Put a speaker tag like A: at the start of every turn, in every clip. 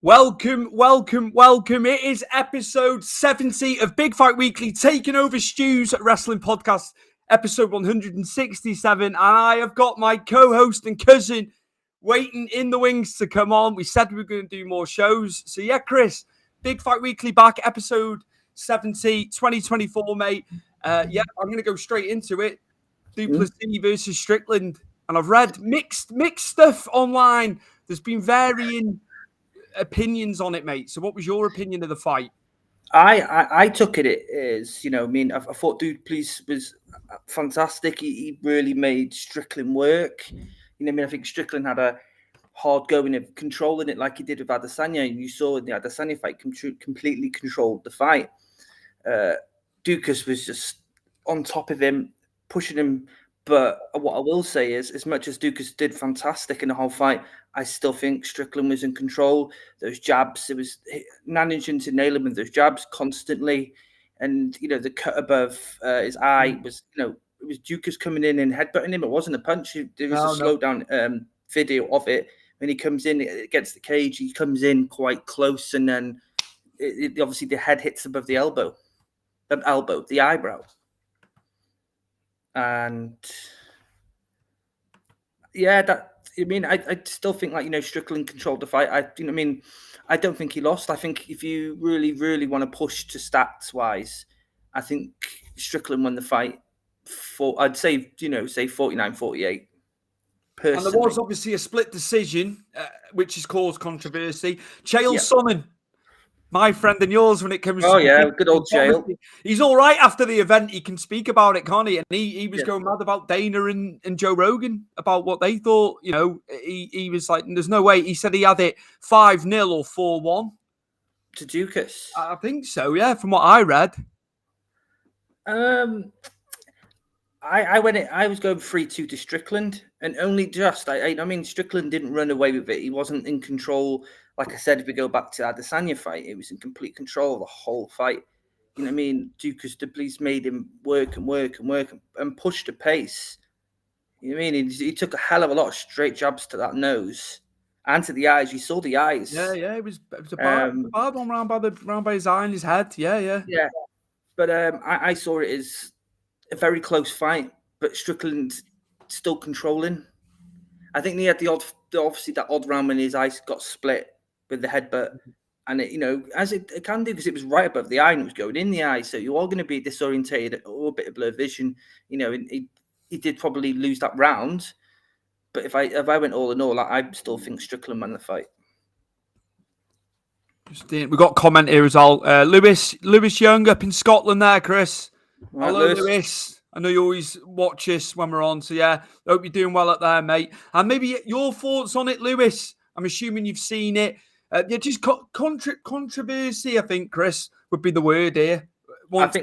A: Welcome, welcome, welcome. It is episode 70 of Big Fight Weekly, taking over Stu'S Wrestling Podcast, episode 167. And I have got my co-host and cousin waiting in the wings to come on. We said we were going to do more shows. So yeah, Chris, Big Fight Weekly back, episode 70, 2024, mate. I'm going to go straight into it. Du'S versus Strickland. And I've read mixed stuff online. There's been varying opinions on it, mate. So what was your opinion of the fight?
B: I took it as, I thought Du'S was fantastic. He really made Strickland work. I think Strickland had a hard going of controlling it like he did with Adesanya. You saw in the Adesanya fight, completely controlled the fight. Du'S was just on top of him, pushing him. But what I will say is, as much as Du'S did fantastic in the whole fight, I still think Strickland was in control. Those jabs, it was managing to nail him with those jabs constantly. And, the cut above his eye was, it was Du'S coming in and headbutting him. It wasn't a punch. There was a slow down video of it. When he comes in against the cage, he comes in quite close. And then obviously the head hits above the the eyebrow. And yeah, I still think Strickland controlled the fight. I don't think he lost. I think if you really, really want to push to stats wise, I think Strickland won the fight I'd say 49-48.
A: And there was obviously a split decision, which has caused controversy. Chael Sonnen, my friend and yours when it comes
B: to good old Chael.
A: He's all right after the event. He can speak about it, can't he? And he was going mad about Dana and Joe Rogan about what they thought. He was like, there's no way. He said he had it 5-0 or 4-1.
B: To Du'S?
A: I think so, yeah, from what I read.
B: I was going 3-2 to Strickland, and only just. Strickland didn't run away with it. He wasn't in control. Like I said, if we go back to that Adesanya fight, he was in complete control of the whole fight. Du'S made him work and push the pace. He took a hell of a lot of straight jabs to that nose and to the eyes. You saw the eyes.
A: Yeah. It was a bad one round by his eye and his head. Yeah.
B: But I saw it as a very close fight, but Strickland still controlling. I think he had obviously that odd round when his eyes got split with the headbutt, and as it can do, because it was right above the eye and it was going in the eye, so you are going to be disorientated or a bit of blurred vision. He did probably lose that round, but if I went all in all, I still think Strickland won the fight.
A: We've got comment here as well. Lewis Young up in Scotland there, Chris. Right, hello, Lewis. I know you always watch us when we're on, so yeah, hope you're doing well up there, mate. And maybe your thoughts on it, Lewis. I'm assuming you've seen it. Just controversy, I think, Chris, would be the word here. But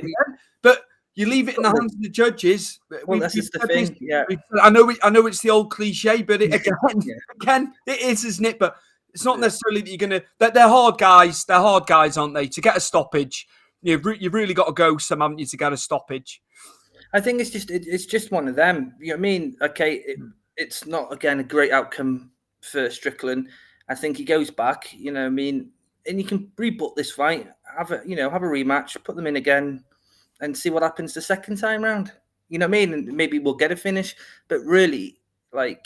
A: you leave it in the hands of the judges.
B: Well, that's just the thing. Yeah,
A: I know it's the old cliche, but again, it is, isn't it? But it's not necessarily that you're gonna. They're hard guys. They're hard guys, aren't they? To get a stoppage, you've really got to go some, haven't you, to get a stoppage?
B: I think it's just one of them. You know what I mean? Okay, it's not again a great outcome for Strickland. I think he goes back. And you can reboot this fight. Have a rematch. Put them in again, and see what happens the second time round. You know what I mean? And maybe we'll get a finish. But really, I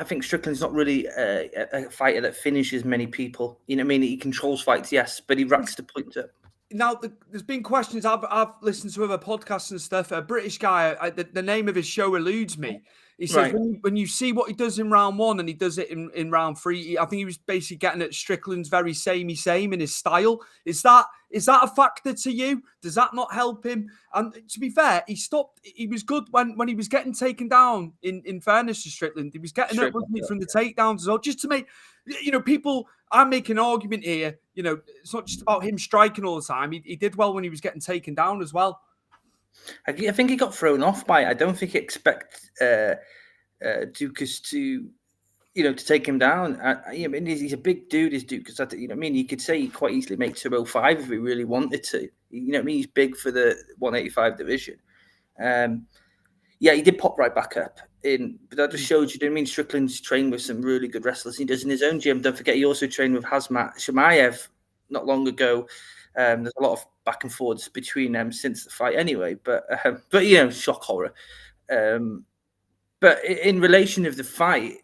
B: think Strickland's not really a fighter that finishes many people. You know what I mean? He controls fights, yes, but he racks the points up.
A: Now, there's been questions. I've listened to other podcasts and stuff. A British guy, the name of his show eludes me. He says when you see what he does in round one and he does it in round three, I think he was basically getting at Strickland's very same in his style. Is that a factor to you? Does that not help him? And to be fair, he stopped. He was good when he was getting taken down. In fairness to Strickland, he was getting up from the takedowns as well, just to make people. I'm making an argument here. It's not just about him striking all the time. He did well when he was getting taken down as well.
B: I think he got thrown off by it. I don't think he expect Du'S to take him down. He's a big dude, is Du'S. You could say he quite easily make 205 if he really wanted to. He's big for the 185 division. Yeah, he did pop right back up in, but that just shows you. I mean, Strickland's trained with some really good wrestlers. He does in his own gym. Don't forget, he also trained with Hazmat Shemaev not long ago. There's a lot of back and forths between them since the fight, anyway. But shock horror. But in relation of the fight,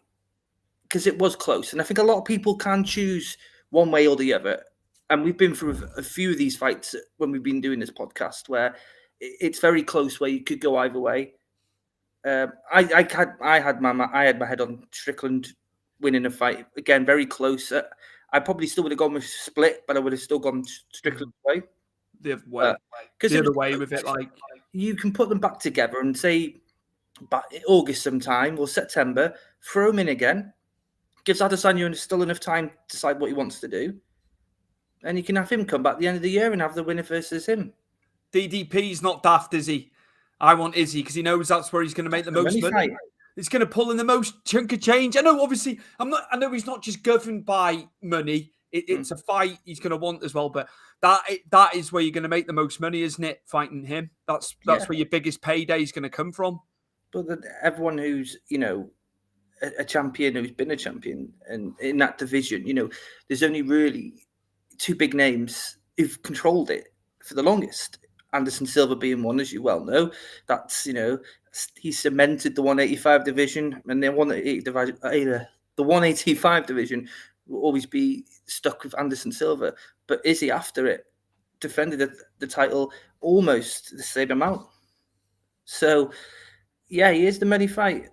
B: because it was close, and I think a lot of people can choose one way or the other. And we've been through a few of these fights when we've been doing this podcast, where it's very close, where you could go either way. I had my head on Strickland winning a fight again, very close. I probably still would have gone with split, but I would have still gone Strickland's way.
A: The other way, the other way with it, like
B: you can put them back together and say, but August sometime or September, throw them in again. Gives Adesanya still enough time to decide what he wants to do, and you can have him come back at the end of the year and have the winner versus him.
A: DDP's not daft, is he? I want Izzy because he knows that's where he's going to make the most money. It's going to pull in the most chunk of change. I know, obviously, I know he's not just governed by money. It's a fight he's going to want as well. But that is where you're going to make the most money, isn't it? Fighting him. That's where your biggest payday is going to come from.
B: But everyone who's a champion, who's been a champion, and in that division, there's only really two big names who've controlled it for the longest. Anderson Silva being one, as you well know. That's, he cemented the 185 division, and the 185 division will always be stuck with Anderson Silva. But Izzy, after it, defended the title almost the same amount. So, yeah, he is the money fight.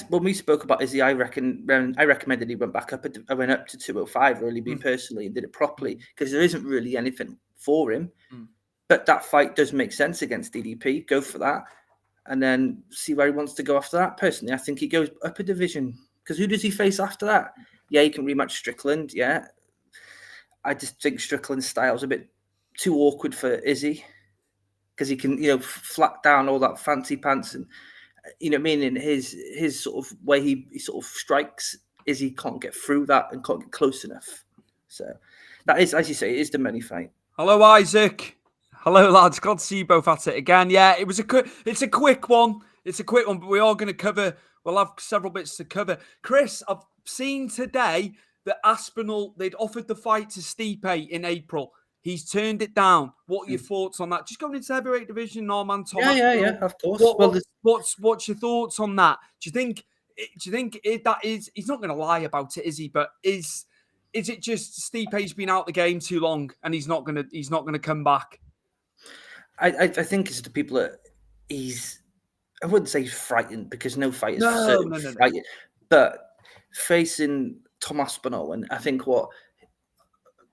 B: When we spoke about Izzy, I recommended he went back up. I went up to 205, really, me personally, and did it properly, because there isn't really anything for him. But that fight does make sense against DDP. Go for that, and then see where he wants to go after that. Personally, I think he goes up a division, because who does he face after that? Yeah, he can rematch Strickland. Yeah, I just think Strickland's style is a bit too awkward for Izzy, because he can, flat down all that fancy pants, and meaning his sort of way he sort of strikes, Izzy can't get through that and can't get close enough. So that is, as you say, it is the money fight.
A: Hello, Isaac. Hello, lads. Glad to see you both at it again. Yeah, it's a quick one. It's a quick one, but we are going to cover. We'll have several bits to cover. Chris, I've seen today that Aspinall, they'd offered the fight to Stipe in April. He's turned it down. What are your thoughts on that? Just going into the heavyweight division, Norman Thomas.
B: Yeah, of course.
A: What's your thoughts on that? Do you think that is? He's not going to lie about it, is he? But is it just Stipe's been out the game too long and he's not going to come back?
B: I think it's the people that I wouldn't say he's frightened, because no fight is frightened. No. But facing Tom Aspinall, and I think what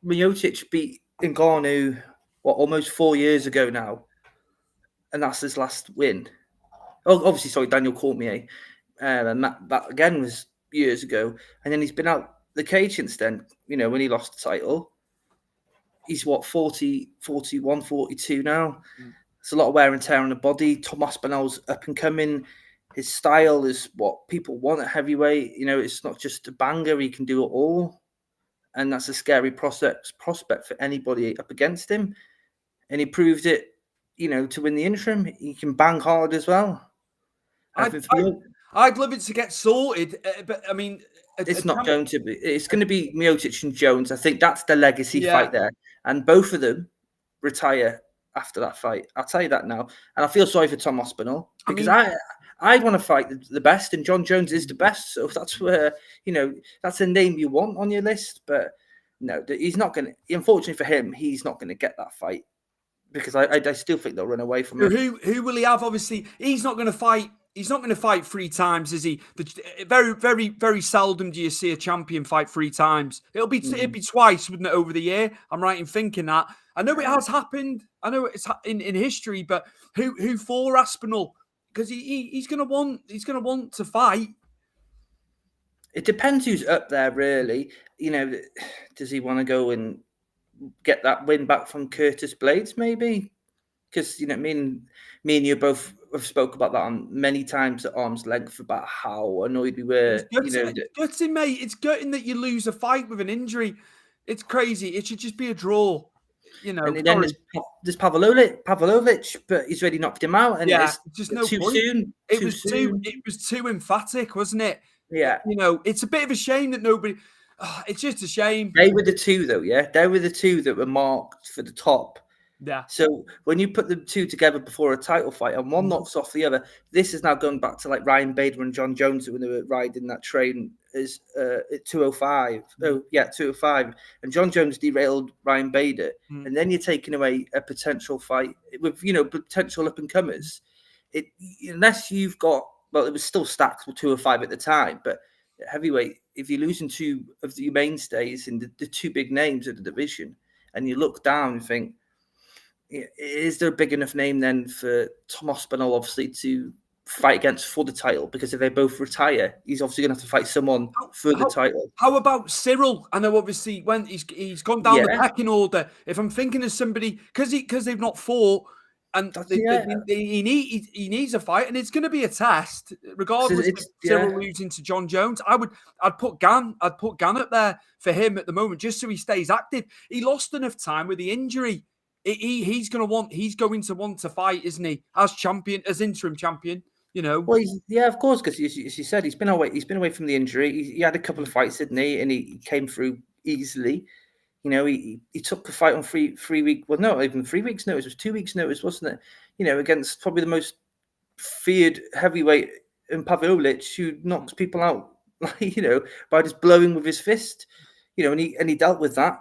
B: Miocic beat Ngannou, almost 4 years ago now, and that's his last win. Oh, obviously, sorry, Daniel Cormier, and that again was years ago, and then he's been out the cage since then. When he lost the title, he's 40, 41, 42 now. It's a lot of wear and tear on the body. Tom Aspinall's up and coming. His style is what people want at heavyweight. It's not just a banger. He can do it all. And that's a scary prospect for anybody up against him. And he proved it, to win the interim. He can bang hard as well.
A: I'd love it to get sorted, but I mean,
B: it's not going to be. It's going to be Miocic and Jones. I think that's the legacy fight there. And both of them retire after that fight. I'll tell you that now. And I feel sorry for Tom Aspinall, because I'd want to fight the best, and John Jones is the best. So that's where, that's a name you want on your list. But no, he's not going to. Unfortunately for him, he's not going to get that fight, because I still think they'll run away from him.
A: Who will he have? Obviously, he's not going to fight. He's not going to fight 3 times, is he? Very, very, very seldom do you see a champion fight 3 times. It'd be twice, wouldn't it, over the year? I'm right in thinking that. I know it has happened. I know it's in history, but who for Aspinall? Because he's going to want to fight.
B: It depends who's up there, really. Does he want to go and get that win back from Curtis Blades, maybe? Because me and you both have spoke about that on many times at arm's length, about how annoyed we were.
A: It's gutting, mate. It's gutting that you lose a fight with an injury. It's crazy. It should just be a draw. you know,
B: And then
A: sorry.
B: there's Pavlovich, but he's already knocked him out, and
A: Yeah,
B: it's
A: just no
B: too
A: point.
B: soon.
A: It was too emphatic, wasn't it?
B: Yeah.
A: You know, it's a bit of a shame that nobody. It's just a shame.
B: They were the two, though, yeah? They were the two that were marked for the top.
A: Yeah.
B: So when you put the two together before a title fight and one knocks off the other, this is now going back to like Ryan Bader and John Jones when they were riding that train as at 205. Oh, yeah, 205. And John Jones derailed Ryan Bader. And then you're taking away a potential fight with, potential up-and-comers. Unless you've got, well, it was still stacked with 205 at the time, but heavyweight, if you're losing two of your mainstays in the two big names of the division, and you look down and think, is there a big enough name then for Tom Aspinall, obviously, to fight against for the title? Because if they both retire, he's obviously going to have to fight someone for the title.
A: How about Cyril? I know, obviously, when he's gone down the pecking order. If I'm thinking of somebody, because they've not fought, and he needs a fight, and it's going to be a test, regardless of Cyril losing to John Jones. I'd put Gan up there for him at the moment, just so he stays active. He lost enough time with the injury. He's going to want to fight, isn't he? As champion, as interim champion, you know.
B: Well, of course, because as you said, he's been away from the injury. He had a couple of fights, didn't he? And he came through easily. You know, he took a fight on 3 weeks. Well, no, even 3 weeks notice. It was 2 weeks notice, wasn't it? You know, against probably the most feared heavyweight in Pavlovich, who knocks people out, by just blowing with his fist. You know, and he dealt with that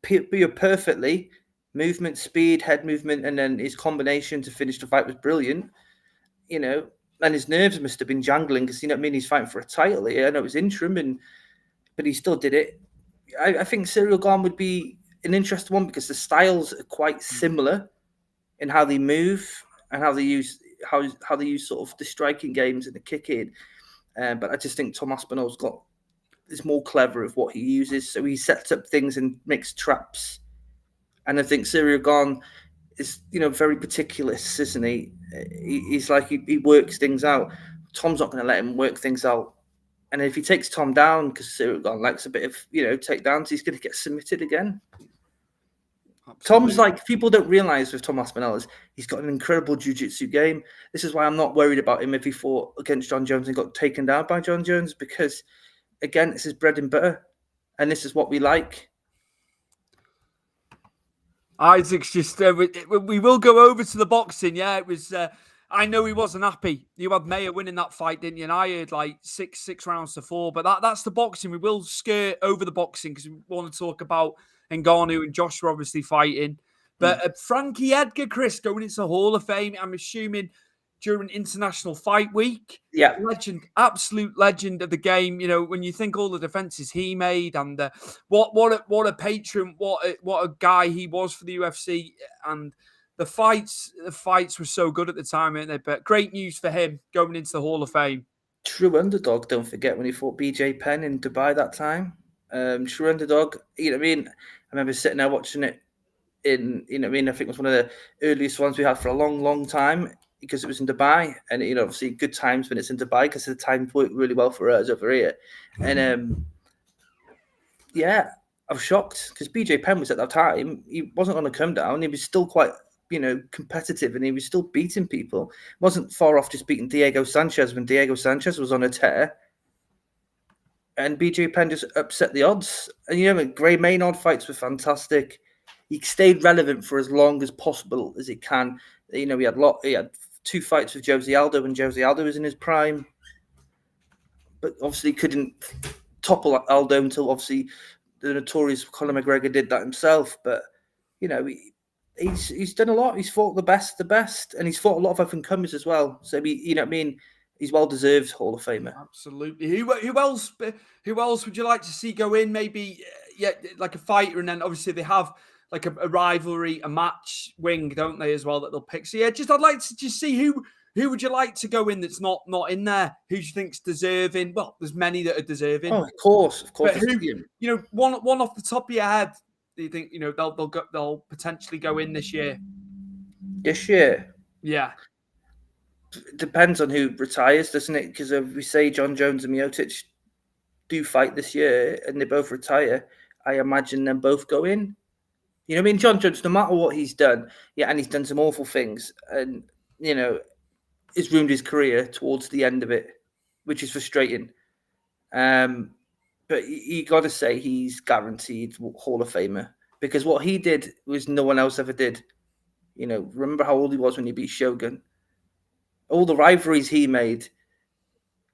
B: perfectly. Movement, speed, head movement, and then his combination to finish the fight was brilliant. You know, and his nerves must have been jangling because, he's fighting for a title here. I know it was interim, but he still did it. I think Cyril Gane would be an interesting one because the styles are quite similar in how they move and how they use sort of the striking games and the kicking. But I just think Tom Aspinall's is more clever of what he uses. So he sets up things and makes traps. And I think Cyril Gane is, very meticulous, isn't he? He's like, he works things out. Tom's not going to let him work things out. And if he takes Tom down, because Cyril Gane likes a bit of, takedowns, he's going to get submitted again. Absolutely. Tom's like, people don't realize with Tom Aspinall is he's got an incredible jiu-jitsu game. This is why I'm not worried about him if he fought against John Jones and got taken down by John Jones, because, again, it's his bread and butter. And this is what we like.
A: Isaac's just, we will go over to the boxing. Yeah, it was, I know he wasn't happy. You had Mayer winning that fight, didn't you? And I heard like six rounds to 4, but that's the boxing. We will skirt over the boxing because we want to talk about Ngannou and Joshua obviously fighting. But Frankie Edgar, Chris, going into Hall of Fame, I'm assuming during International Fight Week.
B: Yeah.
A: Legend, absolute legend of the game. You know, when you think all the defenses he made and what a patron, what a guy he was for the UFC, and the fights were so good at the time, weren't they? But great news for him going into the Hall of Fame.
B: True underdog, don't forget when he fought BJ Penn in Dubai that time. True underdog. I remember sitting there watching it I think it was one of the earliest ones we had for a long, long time because it was in Dubai, and obviously good times when it's in Dubai because the times work really well for us over here. And I was shocked because BJ Penn was at that time, he wasn't going to come down. He was still quite competitive, and he was still beating people. Wasn't far off just beating Diego Sanchez when Diego Sanchez was on a tear. And BJ Penn just upset the odds. And Gray Maynard fights were fantastic. He stayed relevant for as long as possible as he can. He had 2 fights with Jose Aldo when Jose Aldo was in his prime, but obviously couldn't topple Aldo until obviously the notorious Conor McGregor did that himself. But he's done a lot. He's fought the best, and he's fought a lot of up-and-comers as well. So he's well-deserved Hall of Famer.
A: Absolutely. Who else would you like to see go in? Maybe like a fighter, and then obviously they have like a rivalry, a match wing, don't they, as well, that they'll pick. So I'd like to just see who would you like to go in that's not in there? Who do you think's deserving? Well, there's many that are deserving.
B: Oh, of course.
A: But who, one off the top of your head, do you think they'll potentially go in this year?
B: This year,
A: yeah.
B: It depends on who retires, doesn't it? Because if we say John Jones and Miocic do fight this year and they both retire, I imagine them both go in. You know what I mean? John Jones, no matter what he's done, and he's done some awful things, and it's ruined his career towards the end of it, which is frustrating. But you got to say he's guaranteed Hall of Famer, because what he did was no one else ever did. Remember how old he was when he beat Shogun? All the rivalries he made,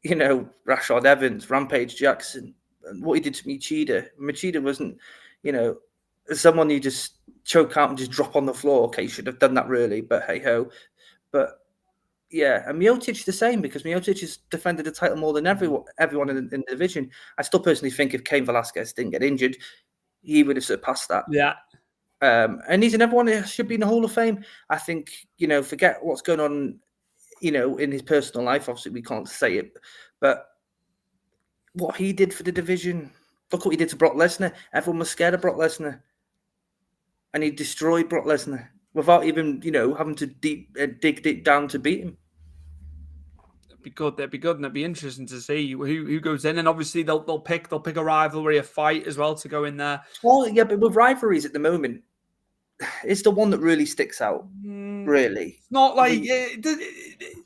B: Rashad Evans, Rampage Jackson, and what he did to Machida. Machida wasn't, someone you just choke out and just drop on the floor. Okay, you should have done that really, but hey ho. But yeah, and Miocic the same, because Miocic has defended the title more than everyone in the division. I still personally think if Cain Velasquez didn't get injured, he would have surpassed that.
A: Yeah.
B: And he's another one that should be in the Hall of Fame. I think, forget what's going on, in his personal life. Obviously, we can't say it, but what he did for the division, look what he did to Brock Lesnar. Everyone was scared of Brock Lesnar, and he destroyed Brock Lesnar without even, having to dig deep down to beat him.
A: That'd be good. And it'd be interesting to see who goes in. And obviously they'll pick a rivalry, a fight as well to go in there.
B: Well, yeah, but with rivalries at the moment, it's the one that really sticks out. Really,
A: it's not like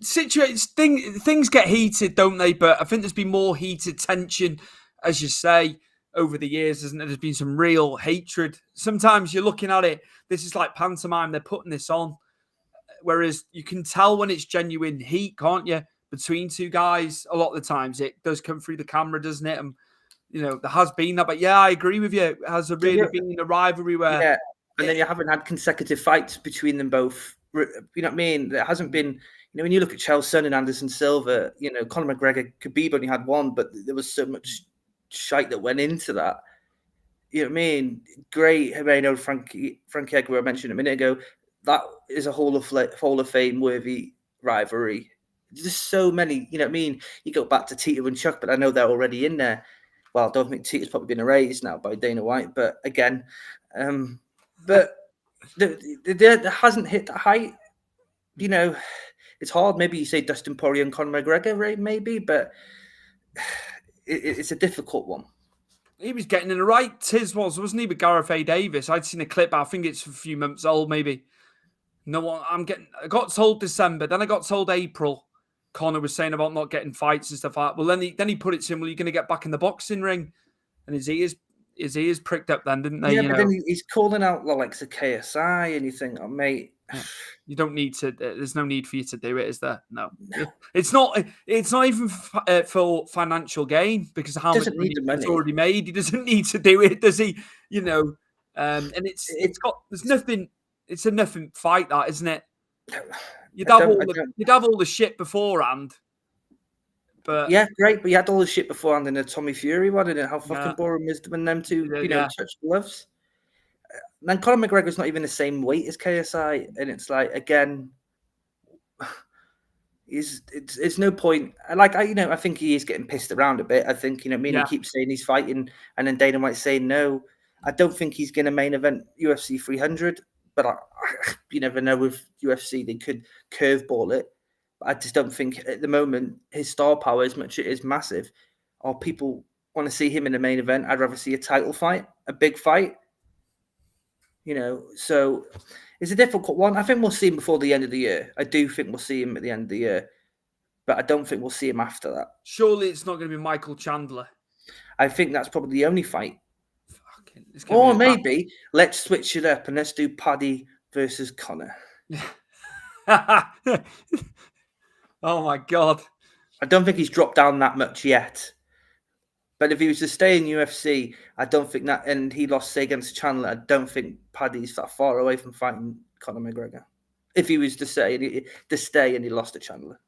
A: things get heated, don't they? But I think there's been more heated tension, as you say, over the years, isn't there? There's been some real hatred. Sometimes you're looking at it. This is like pantomime. They're putting this on, whereas you can tell when it's genuine heat, can't you? Between two guys, a lot of the times it does come through the camera, doesn't it? And there has been that. But yeah, I agree with you. It has really been a rivalry where.
B: Yeah. And then you haven't had consecutive fights between them both. You know what I mean? There hasn't been, when you look at Chael Sonnen and Anderson Silva, Conor McGregor, Khabib only had one, but there was so much shite that went into that. You know what I mean? Great Moreno, Frankie Edgar, I mentioned a minute ago. That is a Hall of Fame worthy rivalry. There's so many, you know what I mean? You go back to Tito and Chuck, but I know they're already in there. Well, I don't think Tito's probably been erased now by Dana White, but again, but there hasn't hit that height. It's hard. Maybe you say Dustin Poirier and Conor McGregor, right? Maybe, but it's a difficult one.
A: He was getting in the right. Tiz wasn't he? With Gareth A. Davis. I'd seen a clip. I think it's a few months old, maybe. No, I got told December. Then I got told April. Conor was saying about not getting fights and stuff like that. Well, then he put it to him, well, you're going to get back in the boxing ring. And his ears pricked up then, didn't they?
B: Yeah, but then he's calling out Alexa KSI, and you think, oh, mate.
A: You don't need to. There's no need for you to do it, is there? No, it's not. It's not even for financial gain, because how much money he's already made. He doesn't need to do it, does he? And it's got. There's nothing. It's a nothing fight, that, isn't it? You'd have all the shit beforehand. But
B: yeah, great. But you had all the shit beforehand in the Tommy Fury one, and how fucking boring was when them two, touch gloves. And Conor McGregor's not even the same weight as KSI, and it's like, again, it's no point. I think he is getting pissed around a bit. I think he keeps saying he's fighting, and then Dana might say no. I don't think he's going to main event UFC 300, but you never know with UFC. They could curveball it. But I just don't think at the moment his star power, as much as it is massive, or people want to see him in the main event. I'd rather see a title fight, a big fight. So it's a difficult one. I think we'll see him before the end of the year. I do think we'll see him at the end of the year, but I don't think we'll see him after that.
A: Surely it's not going to be Michael Chandler.
B: I think that's probably the only fight. Or maybe let's switch it up and let's do Paddy versus Conor.
A: Oh my God.
B: I don't think he's dropped down that much yet. But if he was to stay in UFC, I don't think that, and he lost, say, against Chandler, I don't think Paddy's that far away from fighting Conor McGregor. If he was to stay and he lost to Chandler.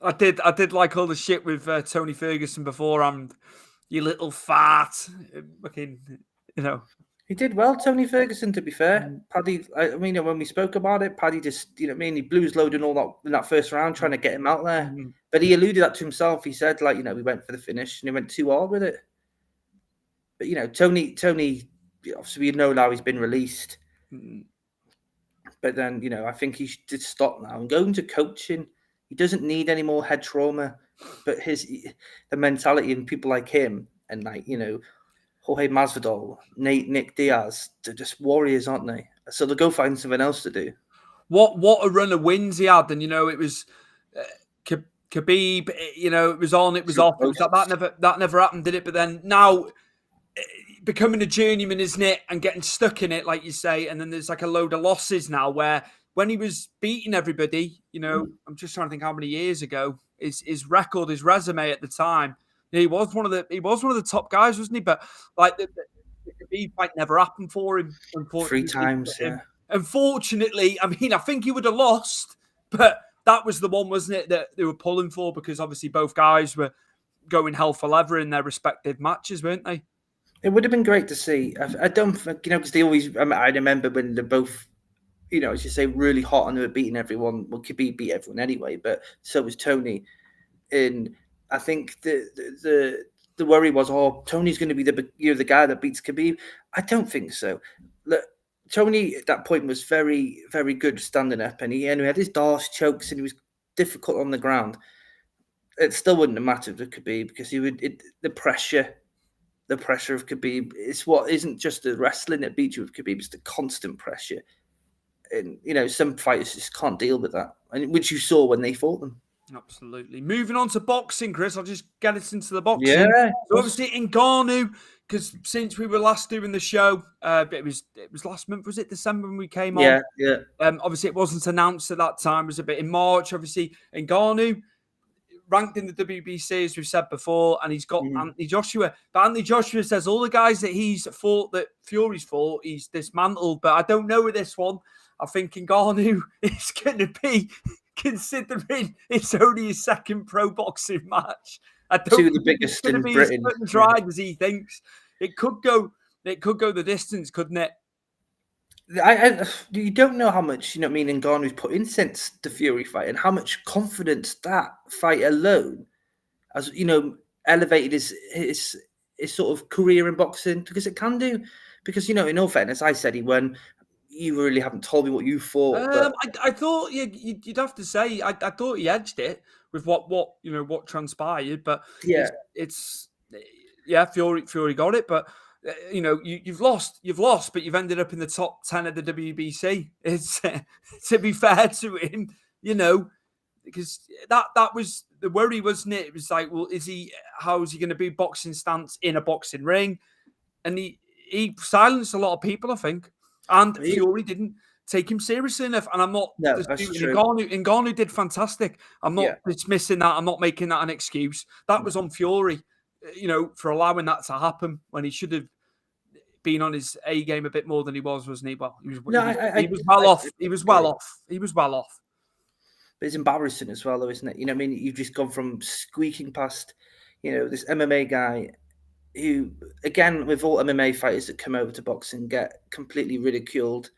A: I did like all the shit with Tony Ferguson beforehand. You little fart. Fucking,
B: He did well, Tony Ferguson, to be fair. Paddy, I mean, when we spoke about it, Paddy just, he blew his load and all that in that first round, trying to get him out there. Mm-hmm. But he alluded that to himself. He said, we went for the finish and he went too hard with it. But, Tony, obviously, we know now he's been released. Mm-hmm. But then, I think he should stop now and go into coaching. He doesn't need any more head trauma. But the mentality and people like him and, Jorge Masvidal, Nick Diaz, they're just warriors, aren't they? So they'll go find something else to do.
A: What a run of wins he had, and it was Khabib. It was on, it was off. It was that never happened, did it? But then now becoming a journeyman, isn't it, and getting stuck in it, like you say, and then there's like a load of losses now. Where when he was beating everybody, I'm just trying to think how many years ago his record, his resume at the time. He was one of the top guys, wasn't he? But like the Khabib fight never happened for him, unfortunately.
B: 3 times, yeah.
A: Unfortunately, I mean, I think he would have lost, but that was the one, wasn't it, that they were pulling for, because obviously both guys were going hell for leather in their respective matches, weren't they?
B: It would have been great to see. I don't think, because they always, I remember when they're both, as you say, really hot and they were beating everyone. Well, Khabib beat everyone anyway, but so was Tony. And I think the worry was, Tony's going to be the guy that beats Khabib. I don't think so. Look, Tony at that point was very, very good standing up, and he had his Darce chokes, and he was difficult on the ground. It still wouldn't have mattered with Khabib, because the pressure of Khabib is what isn't just the wrestling that beats you with Khabib, it's the constant pressure. And some fighters just can't deal with that, and which you saw when they fought them.
A: Absolutely. Moving on to boxing, Chris. I'll just get us into the boxing.
B: Yeah.
A: So obviously Ngannou, because since we were last doing the show, it was last month, was it December when we came on?
B: Yeah.
A: Obviously it wasn't announced at that time. It was a bit in March. Obviously Ngannou ranked in the WBC, as we've said before, and he's got Anthony Joshua. But Anthony Joshua says all the guys that he's fought, that Fury's fought, he's dismantled. But I don't know with this one. I think Ngannou is going to be, considering it's only his second pro boxing match, I don't think
B: the biggest
A: it's going to be
B: Britain.
A: as tried as he thinks. It could go the distance, couldn't it?
B: You don't know how much Ngannou's put in since the Fury fight, and how much confidence that fight alone has elevated his sort of career in boxing, because it can do. Because in all fairness, I said he won. You really haven't told me what you thought. But
A: I thought you'd have to say I thought he edged it with what transpired, but it's Fury got it, but you've lost, but you've ended up in the top 10 of the WBC. It's to be fair to him, because that was the worry, wasn't it? It was like, well, how is he going to be boxing stance in a boxing ring? And he silenced a lot of people, I think. And Fury didn't take him seriously enough. And I'm not disputing Ngannou did fantastic. I'm not dismissing that. I'm not making that an excuse. That was on Fury, for allowing that to happen when he should have been on his A game a bit more than he was, wasn't he? Well, he was well off. He was well off.
B: But it's embarrassing as well, though, isn't it? You've just gone from squeaking past, this MMA guy who, again, with all MMA fighters that come over to boxing, get completely ridiculed.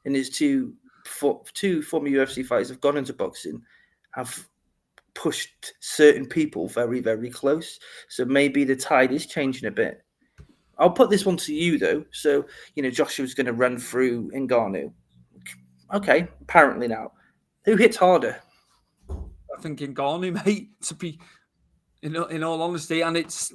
B: And his two former UFC fighters have gone into boxing, have pushed certain people very, very close. So maybe the tide is changing a bit. I'll put this one to you, though. So, Joshua's going to run through Ngannou. Okay, apparently now. Who hits harder?
A: I think Ngannou, mate, to be, in all honesty, and it's...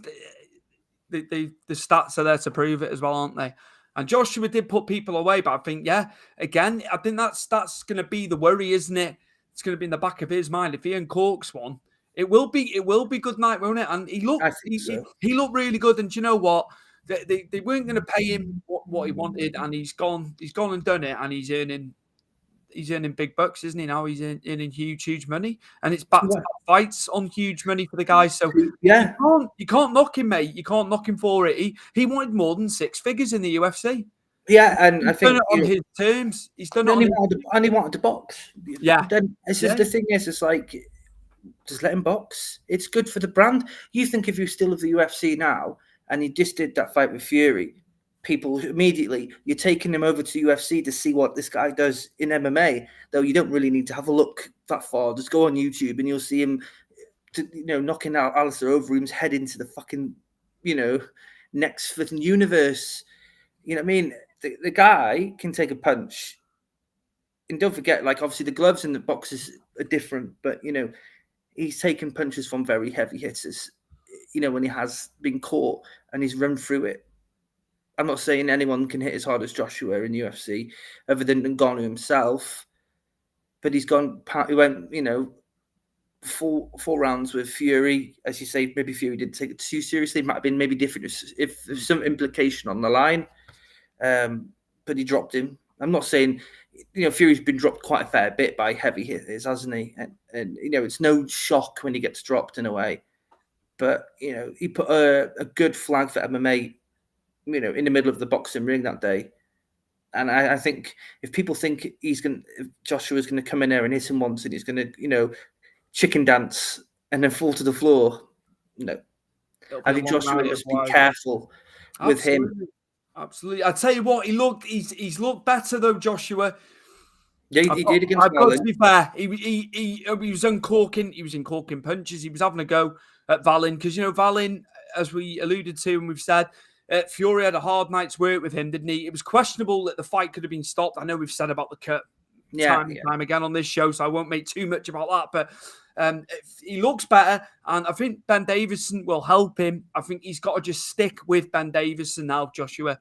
A: The stats are there to prove it as well, aren't they? And Joshua did put people away, but I think, again, I think that's going to be the worry, isn't it? It's going to be in the back of his mind. If he uncorks one, it will be good night, won't it? And he looked really good. And do you know what? They weren't going to pay him what he wanted, and he's gone and done it, and he's earning big bucks, isn't he? Now he's earning huge money, and it's back-to-back fights on huge money for the guy. So you can't knock him, mate. You can't knock him for it. He wanted more than 6 figures in the UFC.
B: Yeah, and I think
A: done it on his terms. He's done it.
B: And he wanted to box.
A: Yeah.
B: Then the thing is, it's like, just let him box. It's good for the brand. You think if you're still of the UFC now, and he just did that fight with Fury, people immediately, you're taking him over to UFC to see what this guy does in MMA, though you don't really need to have a look that far. Just go on YouTube and you'll see him knocking out Alistair Overeem's head into the fucking next flipping universe. The guy can take a punch, and don't forget, like, obviously the gloves and the boxes are different, but he's taken punches from very heavy hitters when he has been caught, and he's run through it. I'm not saying anyone can hit as hard as Joshua in the UFC, other than Ngannou himself. But he went, 4 rounds with Fury. As you say, maybe Fury didn't take it too seriously. It might have been maybe different if there's some implication on the line. But he dropped him. I'm not saying, Fury's been dropped quite a fair bit by heavy hitters, hasn't he? And it's no shock when he gets dropped in a way. But, he put a good flag for MMA, in the middle of the boxing ring that day. And I think if people think if Joshua's going to come in there and hit him once and he's going to, chicken dance and then fall to the floor, no. I think Joshua must be careful with him.
A: Absolutely. I tell you what, he's looked better though, Joshua.
B: Yeah, he did against
A: I've got to be fair. He was uncorking. He was uncorking punches. He was having a go at Valin because Valin, as we alluded to and we've said, Fury had a hard night's work with him, didn't he? It was questionable that the fight could have been stopped. I know we've said about the cut time and time again on this show, so I won't make too much about that. But he looks better, and I think Ben Davison will help him. I think he's got to just stick with Ben Davison now, Joshua.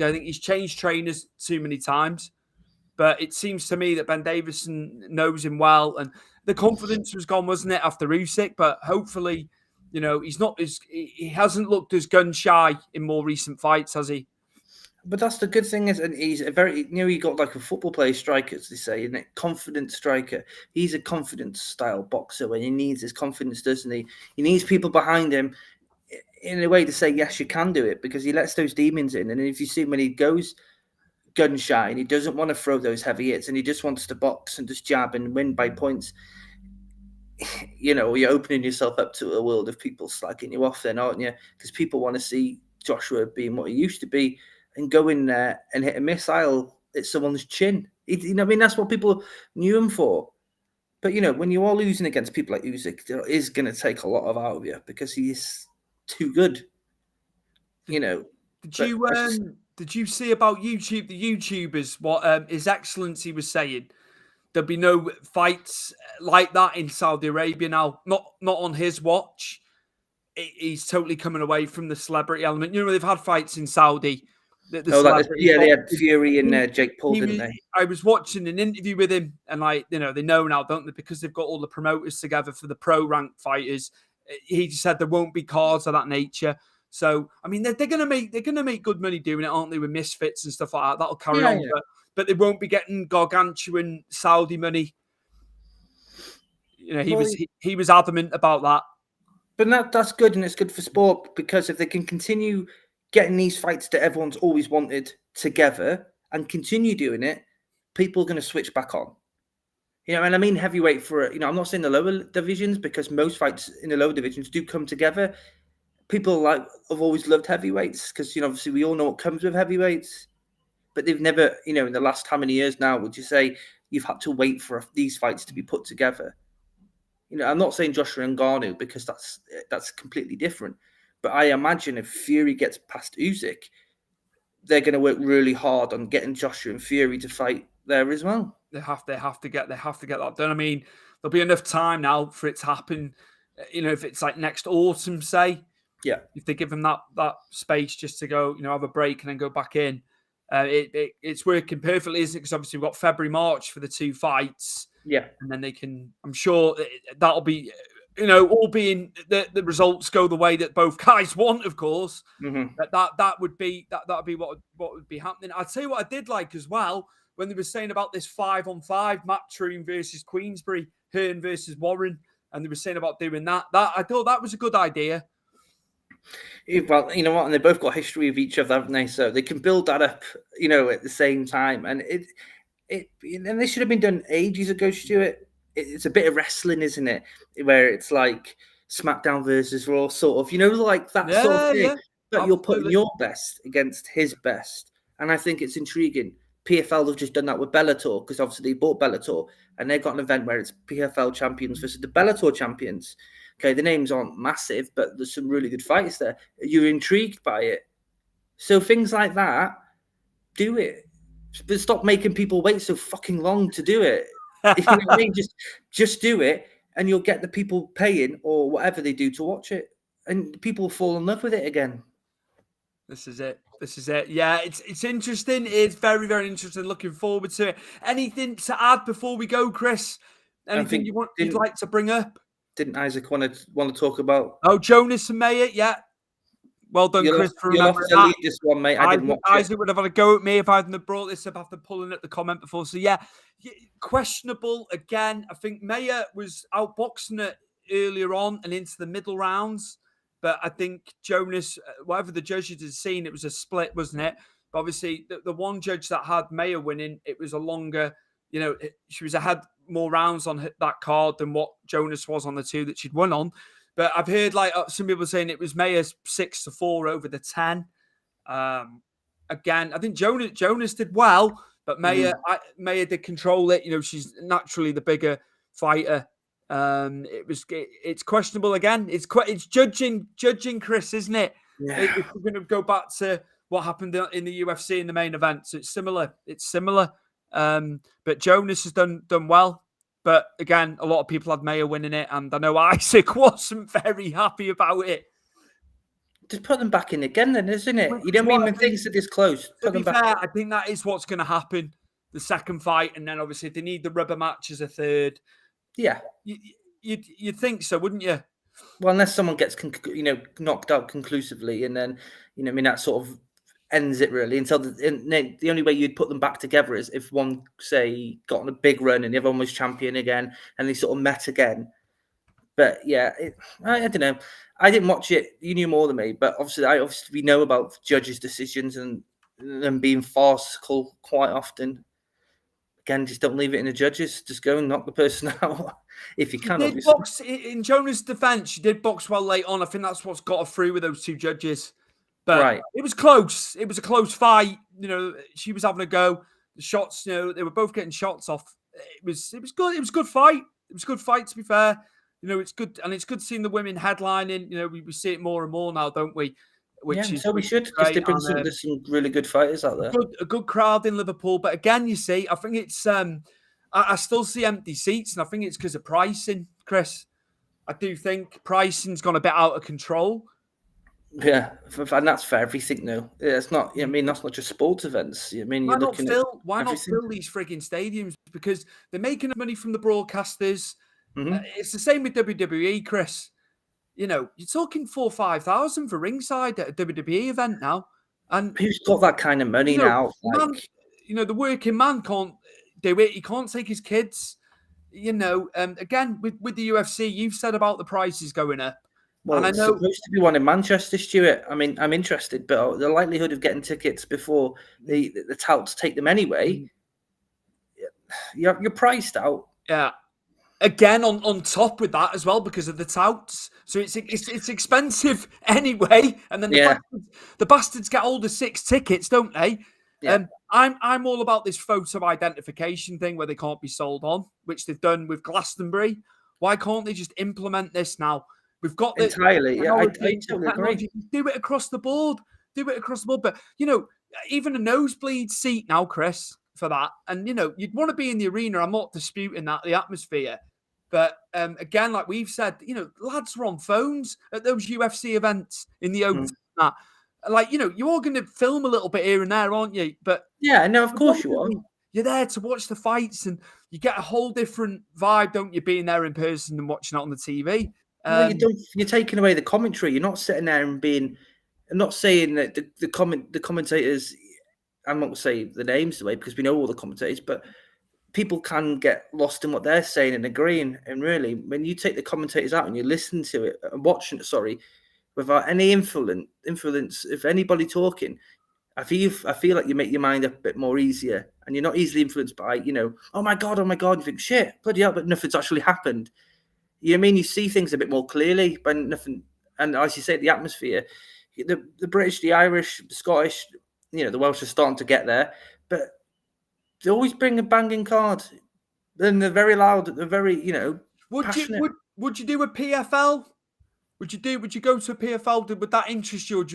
A: I think he's changed trainers too many times, but it seems to me that Ben Davison knows him well, and the confidence was gone, wasn't it, after Usyk? But hopefully, he hasn't looked as gun shy in more recent fights, has he?
B: But that's the good thing is, and he's a very, he got like a football player striker, as they say, and a confident striker. He's a confidence style boxer when he needs his confidence, doesn't he? He needs people behind him in a way to say, yes, you can do it, because he lets those demons in. And if you see when he goes gun shy and he doesn't want to throw those heavy hits and he just wants to box and just jab and win by points, you're opening yourself up to a world of people slagging you off then, aren't you? Because people want to see Joshua being what he used to be and go in there and hit a missile at someone's chin. That's what people knew him for. But, when you are losing against people like Usyk, it is going to take a lot out of you because he's too good.
A: Did you see about YouTube, the YouTubers, what His Excellency was saying? There'll be no fights like that in Saudi Arabia now. Not on his watch. He's totally coming away from the celebrity element. They've had fights in Saudi.
B: They had Fury and Jake Paul, didn't they?
A: I was watching an interview with him, and they know now, don't they? Because they've got all the promoters together for the pro rank fighters. He just said there won't be cards of that nature. So I mean, they're gonna make good money doing it, aren't they? With misfits and stuff like that. That'll carry on, but they won't be getting gargantuan Saudi money. He was adamant about that.
B: But that's good, and it's good for sport, because if they can continue getting these fights that everyone's always wanted together and continue doing it, people are going to switch back on. And I mean heavyweight I'm not saying the lower divisions, because most fights in the lower divisions do come together. People have always loved heavyweights because, obviously we all know what comes with heavyweights, but they've never, in the last how many years now, would you say you've had to wait for these fights to be put together? I'm not saying Joshua and Ngannou, because that's completely different. But I imagine if Fury gets past Usyk, they're going to work really hard on getting Joshua and Fury to fight there as well.
A: They have to get that done. I mean, there'll be enough time now for it to happen. If it's like next autumn, say, if they give them that space just to go, have a break and then go back in, it's working perfectly, isn't it? Because obviously we've got February, March for the 2 fights.
B: Yeah,
A: and then they can. I'm sure that'll be. All being the results go the way that both guys want, of course.
B: Mm-hmm.
A: That would be what would be happening. I'd tell you what I did like as well when they were saying about this 5-on-5 Matchroom versus Queensbury, Hearn versus Warren, and they were saying about doing that. That I thought that was a good idea.
B: Well, you know what, and they both got history of each other, haven't they? So they can build that up, at the same time, and and this should have been done ages ago, Stuart. It's a bit of wrestling, isn't it? Where it's like SmackDown versus Raw, sort of, like that sort of thing.
A: Yeah,
B: but you're putting your best against his best. And I think it's intriguing. PFL have just done that with Bellator, because obviously they bought Bellator, and they've got an event where it's PFL champions versus the Bellator champions. Okay, the names aren't massive, but there's some really good fights there. You're intrigued by it. So things like that, do it. But stop making people wait so fucking long to do it. You know what I mean? Just do it, and you'll get the people paying or whatever they do to watch it, and people will fall in love with it again.
A: This is it. This is it. Yeah, it's interesting. It's very, very interesting. Looking forward to it. Anything to add before we go, Chris? Anything you'd like to bring up?
B: Didn't Isaac want to talk about?
A: Oh, Jonas and Mayer. Yeah. Well done, Chris, for
B: you'll have
A: remembering
B: to
A: that.
B: lead this one, mate. I didn't watch it.
A: Isaac would have had a go at me if I hadn't brought this up after pulling at the comment before. So, yeah, questionable again. I think Mayer was outboxing it earlier on and into the middle rounds. But I think Jonas, whatever the judges had seen, it was a split, wasn't it? But obviously, the one judge that had Mayer winning, it was a longer, she was ahead more rounds on that card than what Jonas was on the two that she'd won on. But I've heard some people saying it was Mayer's 6-4 over the 10. Again, I think Jonas did well, but Mayer did control it. She's naturally the bigger fighter. It's questionable again. It's judging Chris, isn't it?
B: Yeah.
A: If we're going to go back to what happened in the UFC in the main event, so it's similar. But Jonas has done well. But again, a lot of people had Mayer winning it, and I know Isaac wasn't very happy about it.
B: Just put them back in again, then, isn't it? You know what I mean? When things are this close,
A: to be fair, I think that is what's going to happen. The second fight, and then obviously if they need the rubber match as a third,
B: yeah,
A: you'd think so, wouldn't you?
B: Well, unless someone gets knocked out conclusively, and then that sort of ends it really. Until the only way you'd put them back together is if one, say, got on a big run and the other one was champion again, and they sort of met again. But yeah, I don't know. I didn't watch it. You knew more than me, but obviously we know about judges' decisions and them being farcical quite often. Again, just don't leave it in the judges. Just go and knock the person out if you can. Obviously,
A: box, in Jonas' defense, she did box well late on. I think that's what's got her through with those two judges. But It was close. It was a close fight. She was having a go. The shots, they were both getting shots off. It was good. It was a good fight. It was a good fight, to be fair. It's good, and it's good seeing the women headlining. We see it more and more now, don't we?
B: So we should, because there's some really good fighters out there.
A: A good crowd in Liverpool, but again, you see, I think it's I still see empty seats, and I think it's because of pricing, Chris. I do think pricing's gone a bit out of control.
B: Yeah, and that's for everything now. It's not. That's not just sports events.
A: Why not fill these frigging stadiums? Because they're making money from the broadcasters. Mm-hmm. It's the same with WWE, Chris. You're talking 4,000 or 5,000 for ringside at a WWE event now. And
B: who's got that kind of money now?
A: The working man can't do it. He can't take his kids. Again, with the UFC, you've said about the prices going up.
B: Well, it's supposed to be one in Manchester, Stuart. I mean, I'm interested, but the likelihood of getting tickets before the touts take them anyway, you're priced out.
A: Yeah. Again, on top with that as well, because of the touts. So it's expensive anyway. And then the bastards get all the 6 tickets, don't they? Yeah. I'm all about this photo identification thing where they can't be sold on, which they've done with Glastonbury. Why can't they just implement this now? We've got the
B: entirely. Yeah, I totally agree.
A: Do it across the board. But even a nosebleed seat now, Chris, for that. And you'd want to be in the arena. I'm not disputing that, the atmosphere. But again, like we've said, lads are on phones at those UFC events in the open. You're all going to film a little bit here and there, aren't you? But
B: yeah, no, of course you are.
A: You're there to watch the fights, and you get a whole different vibe, don't you, being there in person and watching it on the TV.
B: You're taking away the commentary. You're not sitting there and being. I'm not saying that the commentators. I'm not going to say the names away because we know all the commentators, but people can get lost in what they're saying and agreeing. And really, when you take the commentators out and you listen to it and watching it, without any influence, if anybody talking, I feel like you make your mind up a bit more easier, and you're not easily influenced by, oh my god, you think shit, bloody hell, but nothing's actually happened. You know what I mean? You see things a bit more clearly, but nothing. And as you say, the atmosphere, the British, the Irish, the Scottish, the Welsh are starting to get there, but they always bring a banging card. Then they're very loud. They're very, passionate.
A: Would you do a PFL? Would you go to a PFL? Would that interest you? Or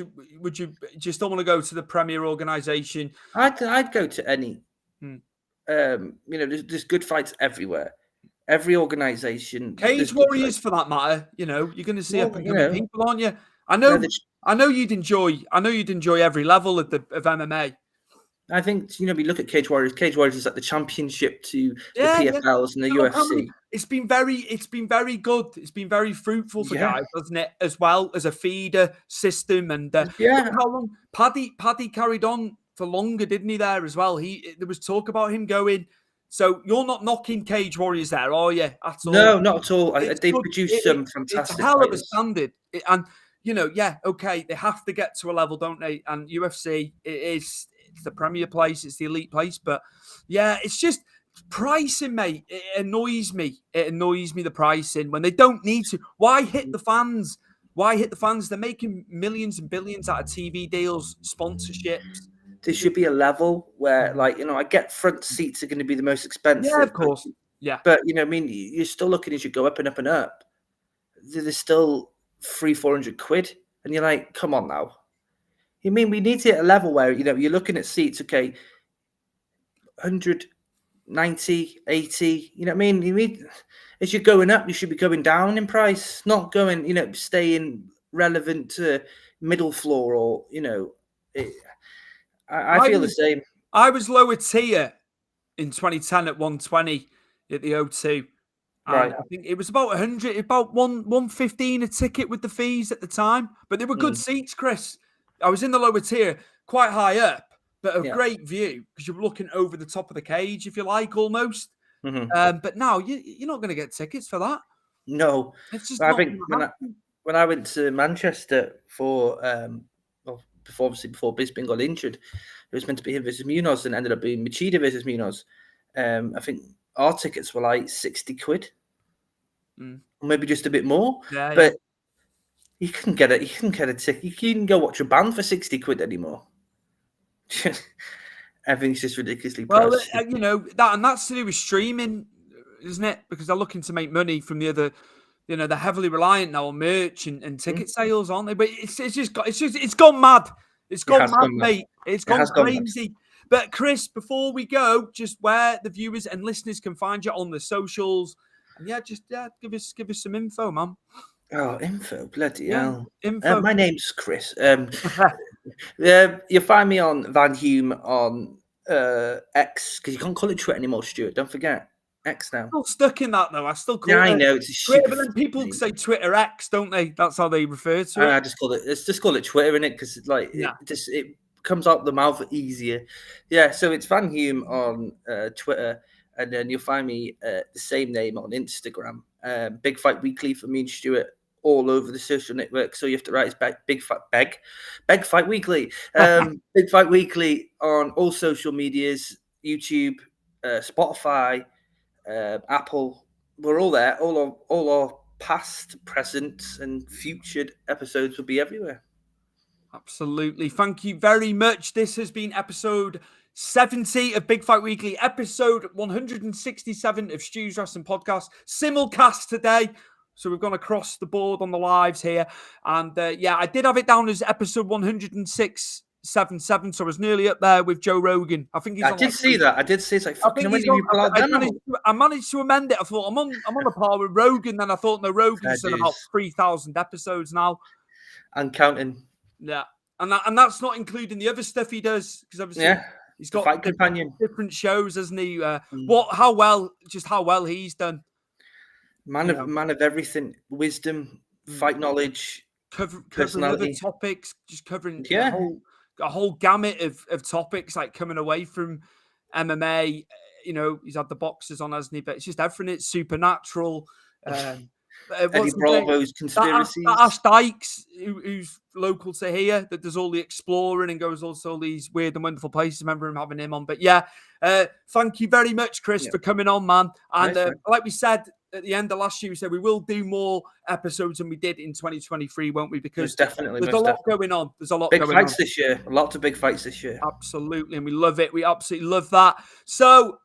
A: would you just don't want to go to the Premier organisation?
B: I'd go to any. There's good fights everywhere. Every organisation.
A: Cage Warriors, for that matter. You're going to see up and coming people, aren't you? I know. I know you'd enjoy every level of MMA.
B: I think, we look at Cage Warriors. Cage Warriors is like the championship to the
A: Yeah,
B: PFLs and the UFC.
A: It's been very good. It's been very fruitful for guys, hasn't it? As well as a feeder system, and look how long Paddy carried on for longer, didn't he? There as well. There was talk about him going. So you're not knocking Cage Warriors there, are you? At all?
B: No, not at all. They produce some fantastic.
A: It's a hell of a standard, and okay, they have to get to a level, don't they? And UFC, it's the premier place, it's the elite place, but yeah, it's just pricing, mate. It annoys me. The pricing when they don't need to. Why hit the fans? They're making millions and billions out of TV deals, sponsorships.
B: There should be a level where, I get front seats are going to be the most expensive.
A: Yeah, of course. Yeah.
B: But, you're still looking as you go up and up and up. There's still 300-400 quid. And you're like, come on now. We need to hit a level where, you're looking at seats, okay, 100, 90, 80, as you're going up, you should be going down in price, not going, staying relevant to middle floor or, I feel the same.
A: I was lower tier in 2010 at 120 at the O2. Right. I think it was about 100, about 115 a ticket with the fees at the time. But they were good seats, Chris. I was in the lower tier, quite high up, but a great view because you're looking over the top of the cage, if you like, almost. Mm-hmm. But now you're not going to get tickets for that.
B: No.
A: It's just
B: I think when I went to Manchester for before Bisping got injured, it was meant to be him versus Munoz and ended up being Machida versus Munoz. I think our tickets were like 60 quid, or maybe just a bit more.
A: Yeah,
B: but you couldn't get it. You couldn't get a ticket. You couldn't go watch a band for 60 quid anymore. Everything's just ridiculously priced.
A: Well, that's to do with streaming, isn't it? Because they're looking to make money from the other. They're heavily reliant now on merch and ticket sales, aren't they? But it's gone mad. It's gone mad, mate. It's gone crazy. But Chris, before we go, just where the viewers and listeners can find you on the socials, and give us some info, man.
B: Oh, info, bloody hell! Info. My name's Chris. You find me on Van Hume on X, because you can't call it Twitter anymore, Stuart. Don't forget. X now.
A: I'm still stuck in that though. I still call it.
B: I know it's a
A: Twitter, but then people say Twitter X, don't they? That's how they refer to it.
B: I just call it. Let's just call it Twitter, innit? Because it comes out the mouth easier. Yeah. So it's Van Hume on Twitter, and then you'll find me the same name on Instagram. Big Fight Weekly for me and Stuart all over the social network. So you have to write it's Big Fight Weekly. Big Fight Weekly on all social medias, YouTube, Spotify. Apple, we're all there. All our past, present, and future episodes will be everywhere.
A: Absolutely. Thank you very much. This has been episode 70 of Big Fight Weekly, episode 167 of Stu'S Wrestling Podcast. Simulcast today. So we've gone across the board on the lives here. And I did have it down as episode 106.77, so I was nearly up there with Joe Rogan. I think
B: I did see that. I did see it's like fucking
A: I managed to amend it. I thought I'm on a par with Rogan. Then I thought no, Rogan's done about 3,000 episodes now.
B: And counting.
A: Yeah. And that's not including the other stuff he does, because obviously he's got
B: Fight Companion.
A: Different shows, hasn't he? How well he's done.
B: Man of everything, wisdom, fight knowleded,
A: covering other topics, just covering a whole gamut of topics, like coming away from MMA. He's had the boxers on, hasn't he? But it's just everything. It's supernatural.
B: Eddie Bravo's conspiracies.
A: Ash Dykes, who's local to here, that does all the exploring and goes also all these weird and wonderful places. I remember him having him on. But thank you very much, Chris, for coming on, man. And like we said at the end of last year, we said we will do more episodes than we did in 2023, won't we? Because there's a lot going on. There's a lot
B: big
A: going on.
B: Big fights this year. Lots of big fights this year.
A: Absolutely. And we love it. We absolutely love that. So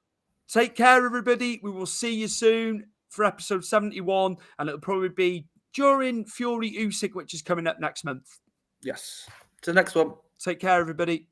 A: take care, everybody. We will see you soon for episode 71. And it'll probably be during Fury Usyk, which is coming up next month.
B: Yes. To the next one.
A: Take care, everybody.